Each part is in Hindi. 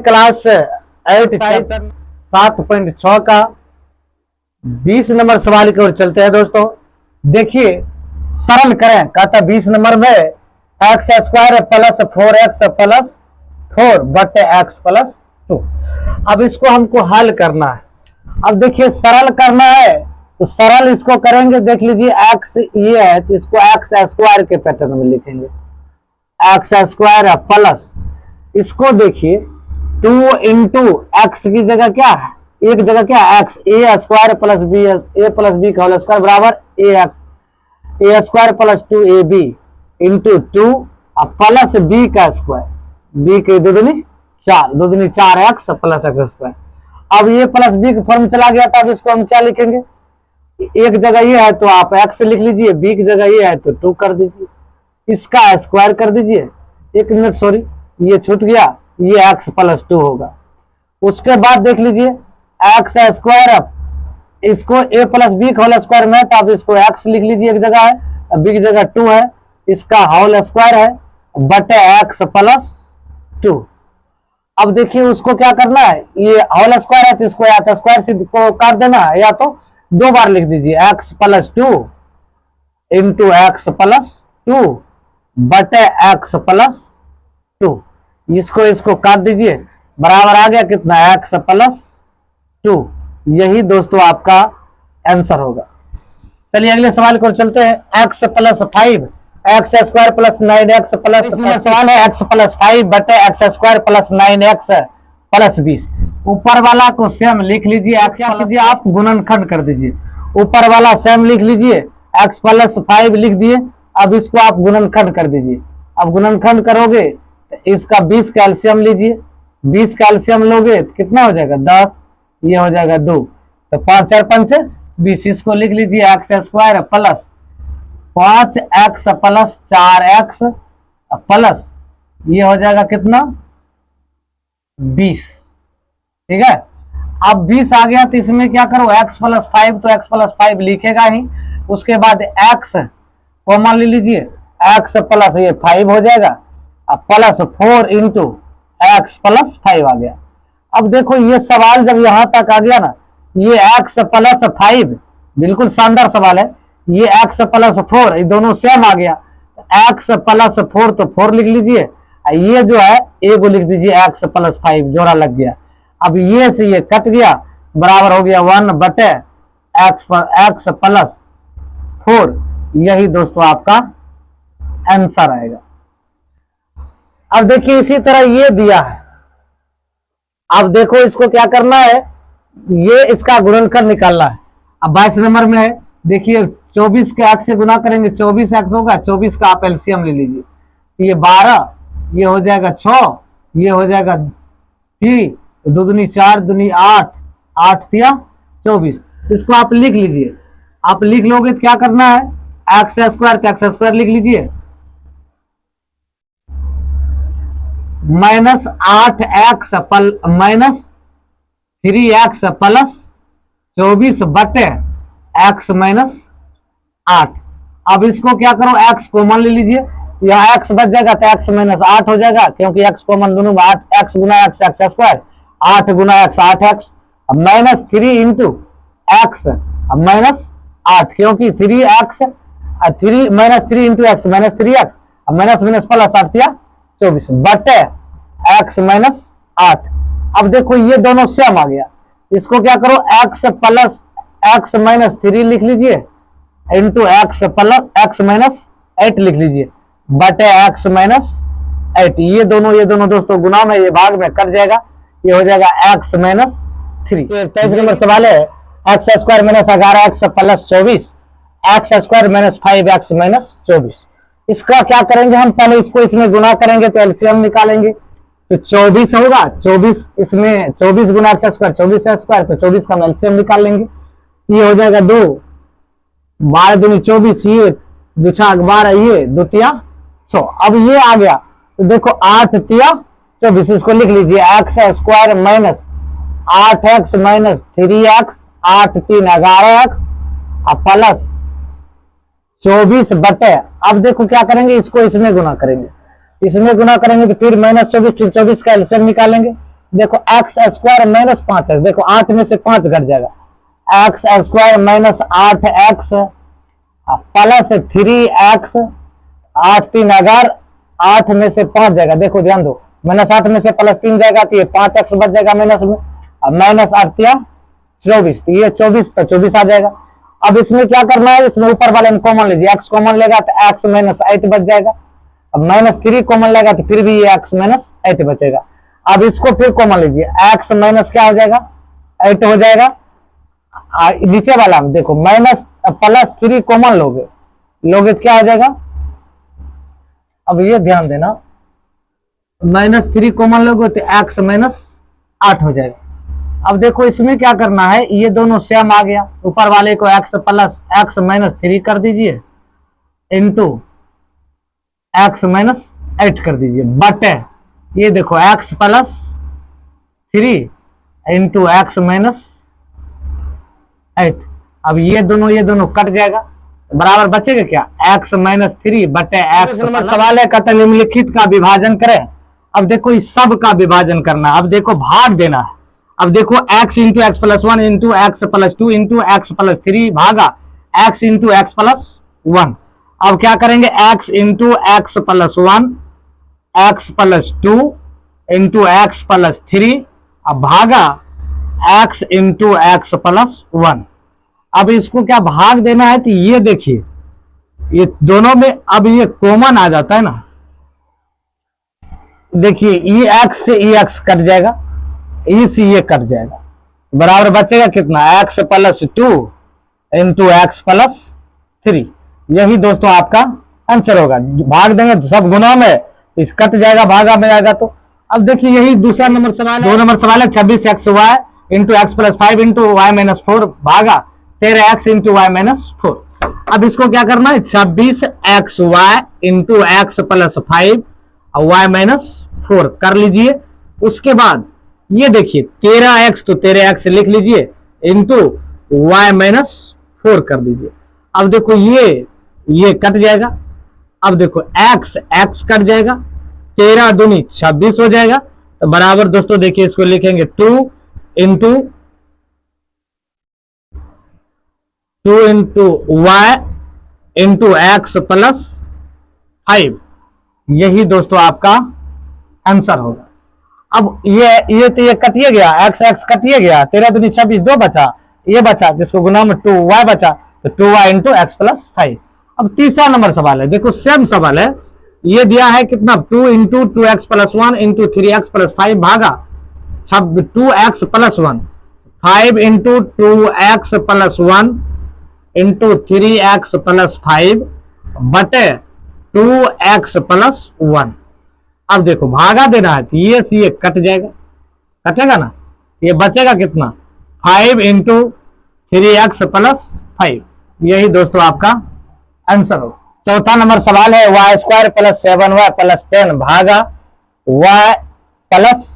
क्लास 8 चैप्टर 7.6 का 20 नंबर सवाल की ओर चलते हैं दोस्तों। देखिए सरल करें, कहता 20 नंबर में x square plus 4x plus 4 बटे एक्स प्लस 2। अब इसको हमको हल करना है। अब देखिए सरल करना है तो सरल इसको करेंगे। देख लीजिए एक्स ये है तो इसको एक्स स्क्वायर के पैटर्न में लिखेंगे। एक्स स्क्वायर प्लस इसको देखिए 2 इंटू एक्स की जगह क्या है, एक जगह क्या है x, a square plus b, a plus b का होल स्क्वायर बराबर a x, a square plus 2 a b into 2 plus b का स्क्वायर, बी के दो दूनी 4 एक्स प्लस एक्स स्क्वायर। अब ये प्लस बी का फॉर्म चला गया था। अब इसको हम क्या लिखेंगे, एक जगह ये है तो आप एक्स लिख लीजिए, बी की जगह ये है तो 2 कर दीजिए, इसका स्क्वायर कर दीजिए। एक मिनट सॉरी ये छूट गया, ये एक्स प्लस 2 होगा। उसके बाद देख लीजिए एक्स स्क्वायर, इसको ए प्लस बी का होल स्क्वायर में तो आप इसको एक्स लिख लीजिए, एक जगह है, बी की जगह 2 है, इसका होल स्क्वायर है बटे एक्स प्लस 2। अब देखिए उसको क्या करना है, ये होल स्क्वायर है तो इसको या तो स्क्वायर से को काट देना है या तो 2 बार लिख दीजिए x plus 2 into x plus 2 बटे एक्स प्लस 2। इसको काट दीजिए, बराबर आ गया कितना, एक्स प्लस 2। यही दोस्तों आपका आंसर होगा। चलिए अगले सवाल को चलते हैं। X plus 5 x square plus 9x plus, सवाल है एक्स प्लस 5 बटे x square plus 9x plus 20। ऊपर वाला को सेम लिख लीजिए, क्या कीजिए आप गुणनखंड कर दीजिए। ऊपर वाला सेम लिख लीजिए, एक्स प्लस 5 लिख दिए, अब इसको आप गुणनखंड कर दीजिए। अब गुणनखंड करोगे तो इसका 20 का एलसीएम लीजिए, 20 का एलसीएम लोगे तो कितना हो जाएगा 10, ये हो जाएगा 2, तो 5 4 5 20। इसको लिख लीजिए x square plus 5x plus 4x plus ये हो जाएगा कितना 20। ठीक है, अब 20 आ गया तो इसमें क्या करो x प्लस 5 तो x प्लस 5 लिखेगा ही। उसके बाद x कॉमन ले लीजिए, x प्लस ये 5 हो जाएगा प्लस 4 इंटू एक्स प्लस 5 आ गया। अब देखो ये सवाल जब यहां तक आ गया ना, ये x प्लस 5 बिल्कुल शानदार सवाल है। ये x प्लस 4 ये दोनों सेम आ गया, x प्लस 4 तो 4 लिख लीजिए, ये जो है ए को लिख दीजिए x प्लस 5 जोड़ा लग गया। अब ये से ये कट गया, बराबर हो गया 1 बटे x प्लस 4। यही दोस्तों आपका आंसर आएगा। अब देखिए इसी तरह ये दिया है, अब देखो इसको क्या करना है, ये इसका गुणनखंड निकालना है। अब 22 नंबर में है, देखिए 24 के x से गुना करेंगे 24x होगा, 24 का आप एलसीएम ले लीजिए, ये 12, ये हो जाएगा 6, ये हो जाएगा 3, 2 दूनी 4 दूनी 8, 8 तिया 24। इसको आप लिख लीजिए। आप लिख लोगे तो क्या करना है, एक्स स्क्वायर तो एक्स स्क्वायर लिख लीजिए, minus 8x minus 3x plus 24 बटे x माइनस 8। अब इसको क्या करो x कॉमन ले लीजिए, या x बच जाएगा तो x माइनस 8 हो जाएगा, क्योंकि x कॉमन दोनों में 8x गुना x एक्स स्क्वायर 8 गुना x 8x। अब माइनस 3 इंटू एक्स माइनस 8, क्योंकि 3x 3 minus 3 into x minus 3x, minus minus plus 8 दिया 24 बटे x माइनस 8। अब देखो ये दोनों सेम आ गया, इसको क्या करो x प्लस x माइनस 3 लिख लीजिए into x plus x minus 8 लिख लीजिए बटे x माइनस 8। ये दोनों दोस्तों गुना में, ये भाग में कट जाएगा, ये हो जाएगा x माइनस 3। 23 नंबर सवाल है x square minus 11x plus 24 x square minus 5x minus 24। इसका क्या करेंगे हम, पहले इसको इसमें गुना करेंगे तो एलसीएम निकालेंगे, तो 24 होगा, 24 इसमें 24 गुना एक्स स्क्वायर 24 स्क्वायर, तो 24 का एलसीएम निकाल लेंगे, ये हो जाएगा 2, 12 दूनी 24, ये 2 छाक 12, ये 2 तिया 6। अब ये आ गया तो देखो 8 तिया 24, इसको लिख लीजिए x square minus 8x minus 3x 8 3 11x plus 24 बटे, अब देखो क्या करेंगे, इसको इसमें गुना करेंगे, इसमें गुना करेंगे तो फिर माइनस 24, फिर 24 का एलसीएम निकालेंगे, देखो एक्स स्क्वायर माइनस 5x, देखो 8 में से 5 घट जाएगा, x square minus 8x plus 3x, 8 3 11, 8 में से 5 जाएगा, देखो ध्यान दो, माइनस 8 में से प्लस 3 जाएगा तो ये 5x बच जाएगा माइनस में, माइनस 8 24, तो ये 24 तो 24 आ जाएगा। अब इसमें क्या करना है, इसमें ऊपर वाले में कॉमन लीजिए, x कॉमन लेगा तो x माइनस 8 बच जाएगा। अब माइनस 3 कॉमन लेगा तो फिर भी ये x माइनस 8 बचेगा। अब इसको फिर कॉमन लीजिए, x माइनस क्या हो जाएगा 8 हो जाएगा। नीचे वाला में देखो माइनस प्लस 3 कॉमन लोगे तो क्या हो जाएगा, अब ये ध्यान देना, माइनस 3 कॉमन लोगे तो x माइनस 8 हो जाएगा। अब देखो इसमें क्या करना है, ये दोनों सेम आ गया, ऊपर वाले को x प्लस x माइनस 3 कर दीजिए इंटू x माइनस 8 कर दीजिए, बटे ये देखो x plus 3 into x minus 8। अब ये दोनों कट जाएगा, बराबर बचेगा क्या, x माइनस 3 बटे x। सवाल है कहता निम्नलिखित का विभाजन करें। अब देखो इस सब का विभाजन करना, अब देखो भाग देना है। अब देखो x into x plus 1 into x plus 2 into x plus 3 भागा x इंटू एक्स प्लस 1। अब क्या करेंगे, x into x plus 1, x plus 2 into x plus 3, अब भागा x इंटू एक्स प्लस 1। अब इसको क्या भाग देना है, तो ये देखिए ये दोनों में अब ये कॉमन आ जाता है ना, देखिए ये x से ये x कट जाएगा, ई से ये कट जाएगा, बराबर बचेगा कितना, x plus 2 into x plus 3। यही दोस्तों आपका आंसर होगा। भाग देंगे तो सब गुना में इस कट जाएगा, भागा में जाएगा। तो अब देखिए यही दूसरा नंबर सवाल है, 2 नंबर सवाल है, 26xy into x plus 5 into y minus 4 भागा 13x इंटू वाई माइनस 4। अब इसको क्या करना है, 26xy इंटू एक्स प्लस 5 और वाई माइनस 4 कर लीजिए। उसके बाद ये देखिए 13x तो 13x लिख लीजिए इंटू वाई माइनस 4 कर दीजिए। अब देखो ये कट जाएगा, अब देखो x कट जाएगा, 13 दूनी 26 हो जाएगा। तो बराबर दोस्तों देखिए इसको लिखेंगे 2 into y into x plus 5। यही दोस्तों आपका आंसर होगा। अब ये तो ये कटिए गया, x कटिए गया, 13 दूनी 26, 2 बचा, ये बचा जिसको गुना में 2y बचा, तो 2y इंटू एक्स प्लस 5। अब तीसरा नंबर सवाल है, देखो सेम सवाल है, ये दिया है कितना 2 into 2x plus 1 into 3x plus 5 भागा 2x plus 1, 5 into 2x plus 1 into 3x plus 5 बटे 2x प्लस 1। अब देखो भागा देना है तो ये से ये कट जाएगा, कटेगा ना, ये बचेगा कितना 5 इंटू 3x प्लस 5। यही दोस्तों आपका आंसर हो। चौथा नंबर सवाल है, Y square plus 7y plus 10 भागा y प्लस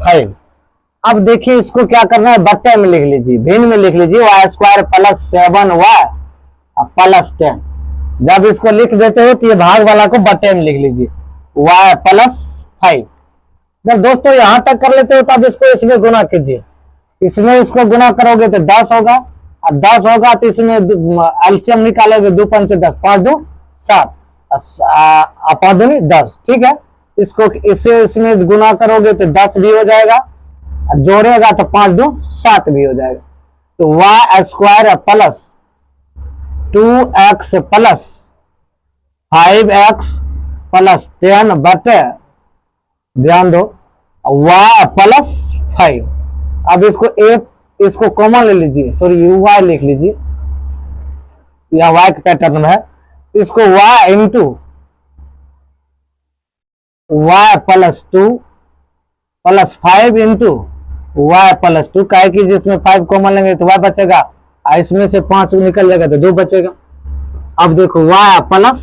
5। अब देखिए इसको क्या करना है, बट्टे में लिख लीजिए, भिन्न में लिख लीजिए, Y square plus 7y plus 10। जब इसको लिख देते हो तो ये भाग वाला को बट्टे में लिख लीजिए, y प्लस 5। जब दोस्तों यहां तक कर लेते हो तब इसको इसमें गुना कीजिए, इसमें इसको गुना करोगे तो 10 होगा, और 10 होगा तो इसमें एलसीएम निकालोगे, 2 5 10, 5 2 7, 5 दूनी 10, ठीक है। इसको इससे इसमें गुना करोगे तो 10 भी हो जाएगा, और जोड़ेगा तो 5 2 7 भी हो जाएगा। तो y square plus 2x plus 5x plus 10 बटे, ध्यान दो, y प्लस 5। अब इसको कॉमन ले लीजिए, सॉरी y लिख लीजिए, या y के पैटर्न में है, इसको y into y plus 2 plus 5 into y plus 2, काहे कि जिसमें 5 कॉमन लेंगे तो y बचेगा, इसमें से 5 निकल जाएगा तो 2 बचेगा। अब देखो y प्लस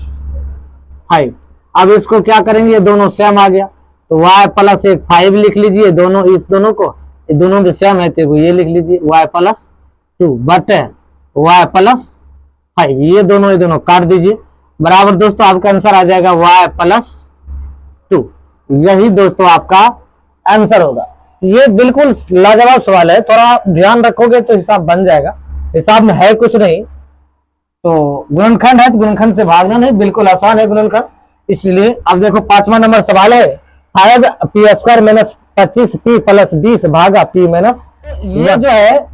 5। अब इसको क्या करेंगे, ये दोनों सेम आ गया, तो y प्लस 5 लिख लीजिए, दोनों इस दोनों को, ये दोनों भी सेम है तो ये लिख लीजिए y प्लस 2 बटे y प्लस 5। ये दोनों काट दीजिए, बराबर दोस्तों आपका आंसर आ जाएगा y प्लस 2। यही दोस्तों आपका आंसर होगा। ये बिल्कुल लाजवाब सवाल है, थोड़ा ध्यान रखोगे तो हिसाब बन जाएगा। हिसाब में है कुछ नहीं, तो गुणनखंड है तो गुणनखंड से भागना नहीं, बिल्कुल आसान है गुणनखंड। इसलिए अब देखो 5वां नंबर सवाल है 5p² माइनस 25p प्लस 20 भागा p माइनस। ये जो है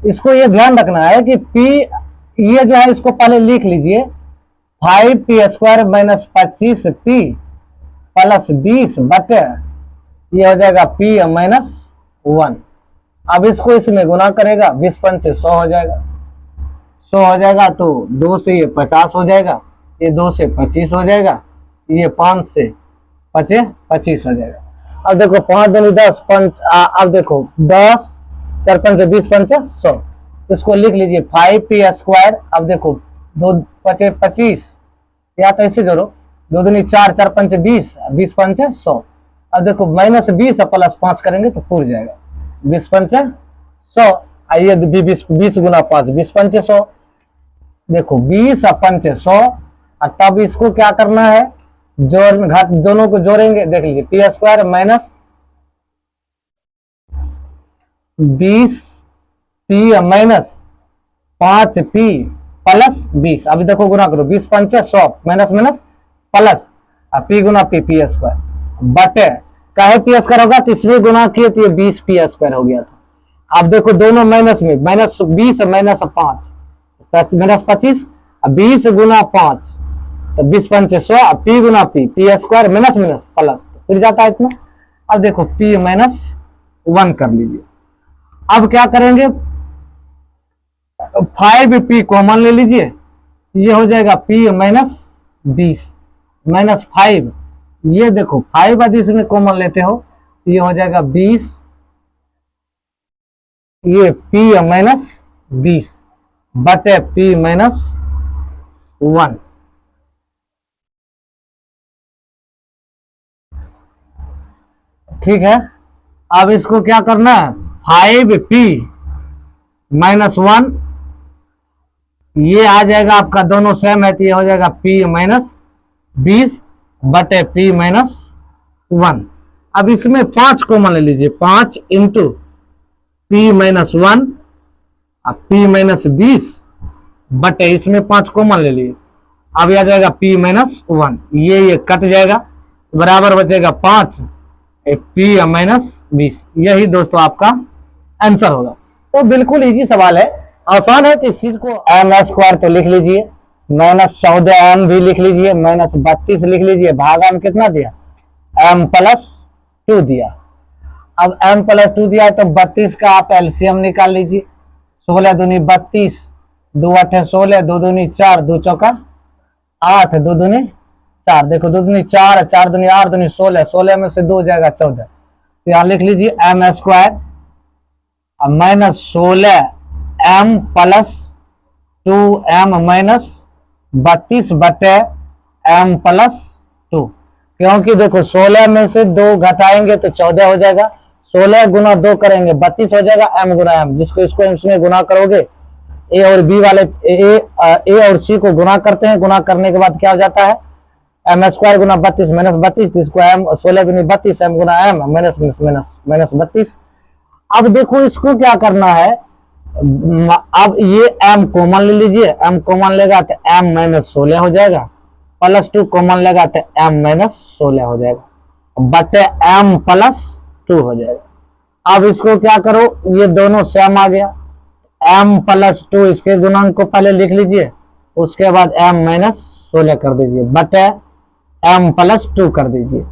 इसको ये ध्यान रखना है कि p ये जो है इसको पहले लिख लीजिए 5p² माइनस 25p प्लस 20 बटे ये हो जाएगा p माइनस 1। अब इसको इसमें गुना करेगा 20 पंचे 100 हो जाएगा, 100 हो जाएगा तो 2 से ये 50 हो जाएगा, ये 2 से 25 हो जाएगा, ये 5 से 25 हो जाएगा। अब देखो 5 दूनी 10 पंच, अब देखो 10 4 पंचे 20 पंचे 100, इसको लिख लीजिए 5p²। अब देखो 2 पचे 25, या तो ऐसे जोड़ो 2 दूनी 4 4 पंचे 20 20 पंचे 100। अब देखो माइनस 20 और +5 करेंगे तो पूर जाएगा 20 पंचे 100। आइए 20 गुना 5 20 पंचे 100। देखो 20 और पंचे 100, और तब इसको क्या करना है, जोड़ घाट दोनों को जोड़ेंगे। देख लीजिए p² minus 20p minus 5p plus 20। अभी देखो गुना करो 20 पंचे 100 माइनस माइनस प्लस p गुना p² बटे काहे p² होगा, तो इसमें गुना किए तो ये 20p² हो गया था। अब देखो दोनों माइनस में, माइनस 20 माइनस 5 माइनस 25, 20 गुना 5 तो 20 पंचे 100, p गुना p² माइनस माइनस प्लस फिर जाता है इतना। अब देखो p माइनस 1 कर लीजिए। अब क्या करेंगे 5p कॉमन ले लीजिए, ये हो जाएगा p माइनस 20 माइनस 5, ये देखो 5 आदि इसमें कॉमन लेते हो, ये हो जाएगा 20, ये p माइनस 20 बटे p माइनस 1। ठीक है, अब इसको क्या करना है 5p माइनस 1, ये आ जाएगा आपका, दोनों सेम है तो ये हो जाएगा p माइनस 20 बटे p माइनस 1। अब इसमें 5 कॉमन ले लीजिए, 5 इंटू p माइनस 1 अब p माइनस 20 बटे इसमें 5 कॉमन ले लीजिए। अब आ जाएगा p माइनस 1, ये कट जाएगा, बराबर बचेगा 5 p माइनस 20। यही दोस्तों आपका आंसर होगा। तो बिल्कुल इजी सवाल है, आसान है। तो इस चीज को m² तो लिख लीजिए, माइनस 14m भी लिख लीजिए, माइनस 32 लिख लीजिए, भागा में कितना दिया m प्लस 2 दिया। अब m प्लस 2 दिया है तो 32 का आप एलसीएम निकाल लीजिए, 16 दूनी 32, 2 8 16, 2 दूनी 4, 2 चौका 8, 2 दूनी 4, देखो 2 दूनी 4, 4 दूनी 8, दूनी 16, 16 में से 2 हो जाएगा 14। तो यहाँ लिख लीजिए m² minus 16m plus 2m minus 32 बटे m प्लस 2, क्योंकि देखो 16 में से 2 घटाएंगे तो 14 हो जाएगा, 16 गुना 2 करेंगे 32 हो जाएगा, m गुना m, जिसको इसको इसमें गुना करोगे a और b वाले a और c को गुना करते हैं, गुना करने के बाद क्या हो जाता है m² गुना 32 माइनस 32, जिसको m 16 गुनी 32 m गुना m माइनस माइनस माइनस 32। अब देखो इसको क्या करना है, अब ये m कॉमन ले लीजिए, m कॉमन लेगा तो m माइनस 16 हो जाएगा, प्लस 2 कॉमन लेगा तो m माइनस 16 हो जाएगा बटे m प्लस 2 हो जाएगा। अब इसको क्या करो, ये दोनों सेम आ गया, m प्लस 2 इसके गुणांक को पहले लिख लीजिए, उसके बाद m माइनस 16 कर दीजिए बटे m प्लस 2 कर दीजिए।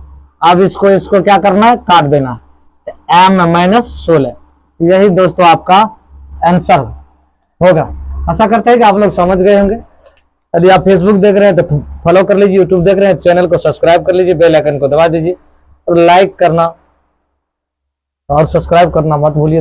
अब इसको क्या करना है, काट देना, तो m माइनस 16। यही दोस्तों आपका आंसर होगा। आशा करते हैं कि आप लोग समझ गए होंगे। यदि आप फेसबुक देख रहे हैं तो फॉलो कर लीजिए, यूट्यूब देख रहे हैं चैनल को सब्सक्राइब कर लीजिए, बेल आइकन को दबा दीजिए और लाइक करना और सब्सक्राइब करना मत भूलिए।